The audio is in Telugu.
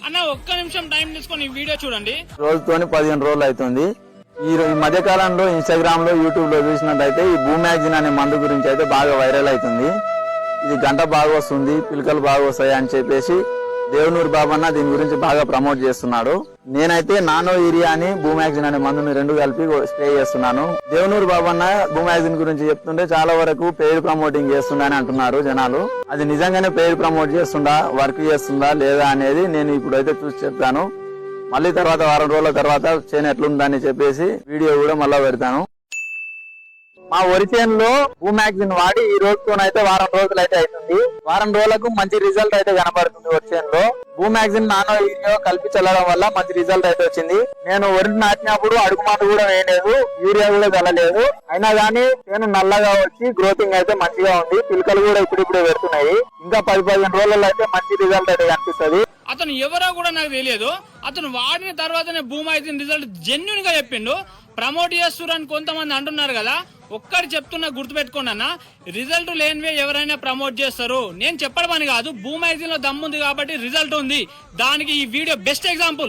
అన్న ఒక్క నిమిషం టైం తీసుకొని ఈ వీడియో చూడండి. రోజుతోని 15 రోజులు అవుతుంది. ఈ మధ్య కాలంలో ఇన్స్టాగ్రామ్ లో యూట్యూబ్ లో చూసినట్టయితే ఈ బూమాక్సిన్ అనే మందు గురించి అయితే బాగా వైరల్ అవుతుంది. ఇది గంట బాగా వస్తుంది, పిలకలు బాగా వస్తాయి అని చెప్పేసి దేవనూరు బాబన్న దీని గురించి బాగా ప్రమోట్ చేస్తున్నాడు. నేనైతే నానో యూరియా అని బూమాక్సిన్ అనే మందుని 2 కలిపి స్ప్రే చేస్తున్నాను. దేవనూరు బాబన్న బూమాక్సిన్ గురించి చెప్తుంటే చాలా వరకు పెయిడ్ ప్రమోటింగ్ చేస్తుండని అంటున్నారు జనాలు. అది నిజంగానే పెయిడ్ ప్రమోట్ చేస్తుందా, వర్క్ చేస్తుందా లేదా అనేది నేను ఇప్పుడైతే చూసి చెప్తాను. మళ్ళీ తర్వాత వారం రోజుల తర్వాత చేను ఎట్లుందని చెప్పేసి వీడియో కూడా మళ్ళా పెడతాను. మా వరి చేనులో బూమాక్సిన్ వాడి ఈ రోజుతోనైతే వారం రోజులు అయితే అవుతుంది. వారం రోజులకు మంచి రిజల్ట్ అయితే కనబడుతుంది. వరి చేనులో బూమాక్సిన్ నానో యూరియా కలిపి చల్లడం వల్ల మంచి రిజల్ట్ అయితే వచ్చింది. నేను వరి నాటినప్పుడు అడుగు మందు కూడా వేయలేదు, యూరియా కూడా చల్లలేదు. అయినా కానీ చేను నల్లగా వచ్చి గ్రోతింగ్ అయితే మంచిగా ఉంది. పిలకలు కూడా ఇప్పుడిప్పుడే పెడుతున్నాయి. ఇంకా 10-15 రోజుల్లో అయితే మంచి రిజల్ట్ అయితే కనిపిస్తుంది. అతను ఎవరో కూడా నాకు తెలియదు. అతను వాడిన తర్వాతనే బూమాక్సిన్ రిజల్ట్ జెన్యున్ గా చెప్పిండు. ప్రమోట్ చేస్తురని కొంతమంది అంటున్నారు కదా, ఒక్కటి చెప్తున్నా గుర్తుపెట్టుకోండి అన్న, రిజల్ట్ లేనివే ఎవరైనా ప్రమోట్ చేస్తారు. నేను చెప్పడం అని కాదు, బూమాక్సిన్ లో దమ్ముంది కాబట్టి రిజల్ట్ ఉంది. దానికి ఈ వీడియో బెస్ట్ ఎగ్జాంపుల్.